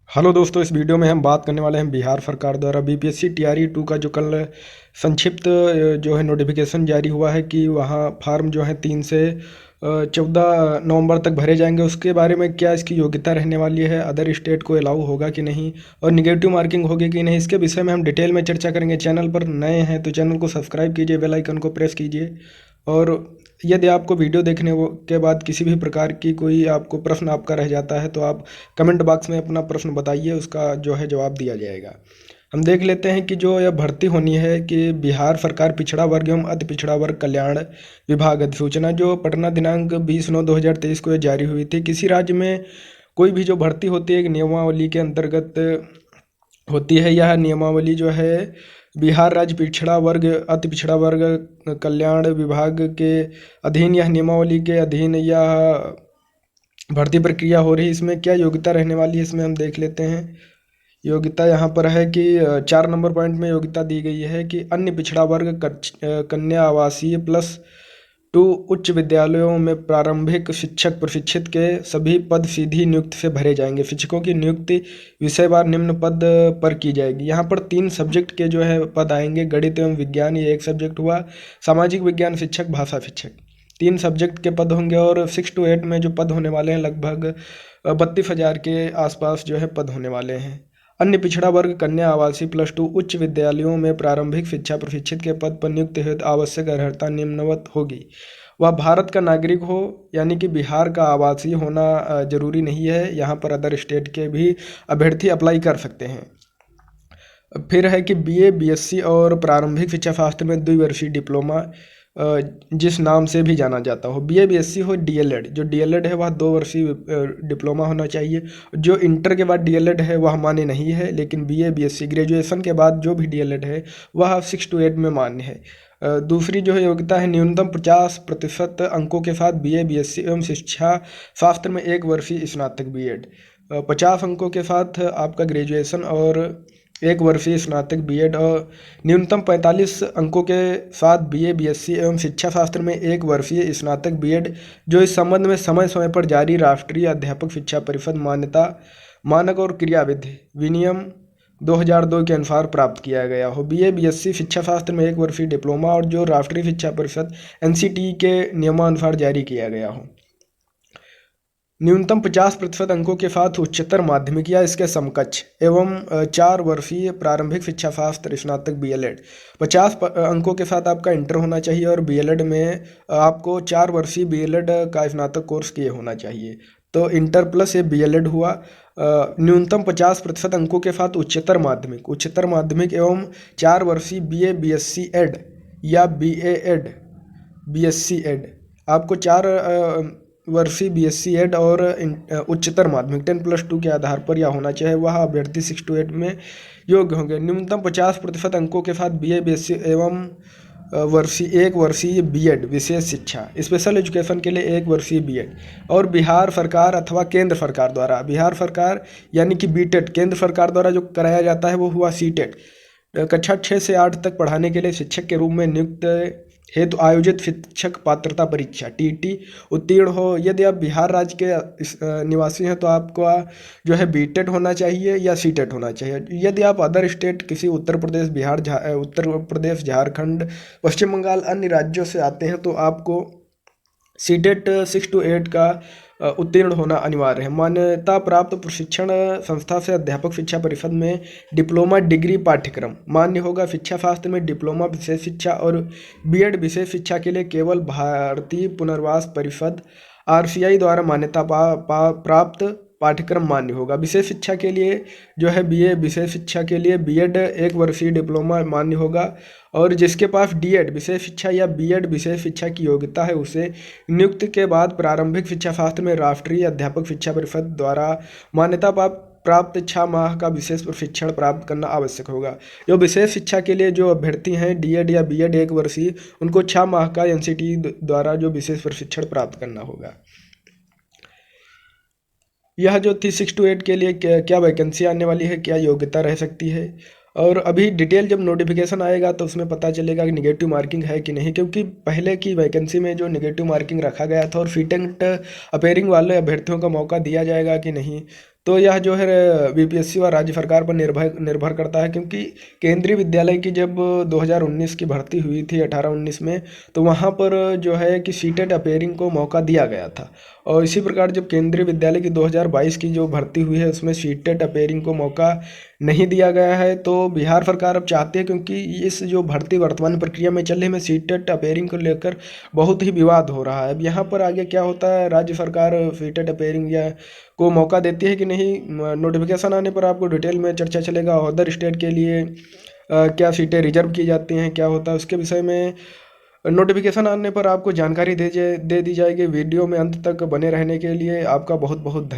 Hello दोस्तों, इस video में हम बात करने वाले हैं बिहार सरकार द्वारा बीपीएससी टीआरई 2 का जो कल संक्षिप्त जो है नोटिफिकेशन जारी हुआ है कि वहाँ फार्म जो है 3 से 14 नवंबर तक भरे जाएंगे। उसके बारे में क्या इसकी योग्यता रहने वाली है, अदर स्टेट को अलाउ होगा कि नहीं और निगेटिव मार्किंग होगी कि नहीं, इसके विषय में हम डिटेल में चर्चा करेंगे। चैनल पर नए हैं तो चैनल को सब्सक्राइब कीजिए, बेल आइकन को प्रेस कीजिए। और यदि आपको वीडियो देखने के बाद किसी भी प्रकार की कोई आपको प्रश्न आपका रह जाता है तो आप कमेंट बॉक्स में अपना प्रश्न बताइए, उसका जो है जवाब दिया जाएगा। हम देख लेते हैं कि जो यह भर्ती होनी है कि बिहार सरकार पिछड़ा वर्ग एवं अति पिछड़ा वर्ग कल्याण विभाग अधिसूचना जो पटना दिनांक 20/9/2023 को यह जारी हुई थी। किसी राज्य में कोई भी जो भर्ती होती है एक नियमावली के अंतर्गत होती है। यह नियमावली जो है बिहार राज्य पिछड़ा वर्ग अति पिछड़ा वर्ग कल्याण विभाग के अधीन, यह नियमावली के अधीन यह भर्ती प्रक्रिया हो रही है। इसमें क्या योग्यता रहने वाली है इसमें हम देख लेते हैं। योग्यता यहाँ पर है कि 4 नंबर पॉइंट में योग्यता दी गई है कि अन्य पिछड़ा वर्ग कन्या आवासीय +2 उच्च विद्यालयों में प्रारंभिक शिक्षक प्रशिक्षित के सभी पद सीधी नियुक्ति से भरे जाएंगे। शिक्षकों की नियुक्ति विषयवार निम्न पद पर की जाएगी। यहाँ पर 3 सब्जेक्ट के जो है पद आएंगे, गणित एवं विज्ञान ये एक सब्जेक्ट हुआ, सामाजिक विज्ञान शिक्षक, भाषा शिक्षक, 3 सब्जेक्ट के पद होंगे। और 6 to 8 में जो पद होने वाले हैं लगभग 32,000 के आसपास जो है पद होने वाले हैं। अन्य पिछड़ा वर्ग कन्या आवासीय +2 उच्च विद्यालयों में प्रारंभिक शिक्षा प्रशिक्षित के पद पर नियुक्ति हेतु आवश्यक अर्हता निम्नवत होगी। वह भारत का नागरिक हो, यानी कि बिहार का आवासीय होना जरूरी नहीं है। यहाँ पर अदर स्टेट के भी अभ्यर्थी अप्लाई कर सकते हैं। फिर है कि बीए बीएससी और प्रारंभिक शिक्षा शास्त्र में द्विवर्षीय डिप्लोमा जिस नाम से भी जाना जाता हो, बीए बीएससी हो, डीएलएड, जो डीएलएड है वह 2 वर्षीय डिप्लोमा होना चाहिए। जो इंटर के बाद डीएलएड है वह मान्य नहीं है, लेकिन बीए बीएससी ग्रेजुएशन के बाद जो भी डीएलएड है वह 6 to 8 में मान्य है। दूसरी जो है योग्यता है न्यूनतम 50% अंकों के साथ बीए बीएससी एवं शिक्षा शास्त्र में 1 वर्षीय स्नातक बीएड, 50 अंकों के साथ आपका ग्रेजुएशन और 1 वर्षीय स्नातक बीएड, और न्यूनतम 45 अंकों के साथ बीए बीएससी एवं शिक्षा शास्त्र में 1 वर्षीय स्नातक बीएड, जो इस संबंध में समय समय पर जारी राष्ट्रीय अध्यापक शिक्षा परिषद मान्यता मानक और क्रियाविधि विनियम 2002 के अनुसार प्राप्त किया गया हो। बीए बीएससी शिक्षा शास्त्र में 1 वर्षीय डिप्लोमा और जो राष्ट्रीय शिक्षा परिषद एनसीटी के नियमानुसार जारी किया गया हो। न्यूनतम 50% अंकों के साथ उच्चतर माध्यमिक या इसके समकक्ष एवं 4 वर्षीय प्रारंभिक शिक्षा शास्त्र स्नातक बीएलएड, 50 अंकों के साथ आपका इंटर होना चाहिए और बीएलएड में आपको 4 वर्षीय बीएलएड का स्नातक कोर्स किए होना चाहिए। तो इंटर प्लस ये बीएलएड हुआ। न्यूनतम 50% अंकों के साथ उच्चतर माध्यमिक एवं 4 वर्षीय बीए बीएससी एड या बीए एड बीएससी एड, आपको 4 वर्षीय बीएससी एड और उच्चतर माध्यमिक 10+2 के आधार पर यह होना चाहिए। वह अभ्यर्थी 6 to 8 में योग्य होंगे। न्यूनतम 50% अंकों के साथ बीए बीएससी एवं 1 वर्षीय बीएड विशेष शिक्षा स्पेशल एजुकेशन के लिए 1 वर्षीय बीएड, और बिहार सरकार अथवा केंद्र सरकार द्वारा, बिहार सरकार यानी कि बीटेट केंद्र सरकार द्वारा जो कराया जाता है वो हुआ सीटेट, कक्षा 6 से 8 तक पढ़ाने के लिए शिक्षक के रूप में नियुक्त हेतु आयोजित शिक्षक पात्रता परीक्षा टीटी उत्तीर्ण हो। यदि आप बिहार राज्य के निवासी हैं तो आपका जो है बीटेट होना चाहिए या सीटेट होना चाहिए। यदि आप अदर स्टेट किसी उत्तर प्रदेश झारखंड पश्चिम बंगाल अन्य राज्यों से आते हैं तो आपको सीटेट 6 to 8 का उत्तीर्ण होना अनिवार्य है। मान्यता प्राप्त प्रशिक्षण संस्था से अध्यापक शिक्षा परिषद में डिप्लोमा डिग्री पाठ्यक्रम मान्य होगा। शिक्षा शास्त्र में डिप्लोमा विशेष शिक्षा और बीएड विशेष शिक्षा के लिए केवल भारतीय पुनर्वास परिषद आरसीआई द्वारा मान्यता प्राप्त पाठ्यक्रम मान्य होगा। विशेष शिक्षा के लिए जो है बीए विशेष शिक्षा के लिए बीएड 1 वर्षीय डिप्लोमा मान्य होगा, और जिसके पास डीएड विशेष शिक्षा या बीएड विशेष शिक्षा की योग्यता है उसे नियुक्ति के बाद प्रारंभिक शिक्षा शास्त्र में राष्ट्रीय अध्यापक शिक्षा परिषद द्वारा मान्यता प्राप्त 6 माह का विशेष प्रशिक्षण प्राप्त करना आवश्यक होगा। जो विशेष शिक्षा के लिए जो अभ्यर्थी हैं डीएड या बीएड 1 वर्षीय, उनको 6 माह का एनसीटी द्वारा जो विशेष प्रशिक्षण प्राप्त करना होगा। यह जो थी 6 to 8 के लिए क्या वैकेंसी आने वाली है, क्या योग्यता रह सकती है, और अभी डिटेल जब नोटिफिकेशन आएगा तो उसमें पता चलेगा कि निगेटिव मार्किंग है कि नहीं, क्योंकि पहले की वैकेंसी में जो निगेटिव मार्किंग रखा गया था और फिटेंट अपेयरिंग वाले अभ्यर्थियों का मौका दिया जाएगा कि नहीं, तो यह जो है बीपीएससी व राज्य सरकार पर निर्भर करता है, क्योंकि केंद्रीय विद्यालय की जब 2019 की भर्ती हुई थी 18-19 में, तो वहाँ पर जो है कि सीटेट अपेयरिंग को मौका दिया गया था। और इसी प्रकार जब केंद्रीय विद्यालय की 2022 की जो भर्ती हुई है उसमें सीटेट अपेयरिंग को मौका नहीं दिया गया है। तो बिहार सरकार अब चाहती है, क्योंकि इस जो भर्ती वर्तमान प्रक्रिया में चल रही है सीटेट अपेयरिंग को लेकर बहुत ही विवाद हो रहा है। अब यहाँ पर आगे क्या होता है, राज्य सरकार सीटेट अपेयरिंग या को मौका देती है कि नहीं, नोटिफिकेशन आने पर आपको डिटेल में चर्चा चलेगा। अदर स्टेट के लिए क्या सीटें रिजर्व की जाती हैं, क्या होता है उसके विषय में नोटिफिकेशन आने पर आपको जानकारी दे दी जाएगी। वीडियो में अंत तक बने रहने के लिए आपका बहुत बहुत धन्यवाद।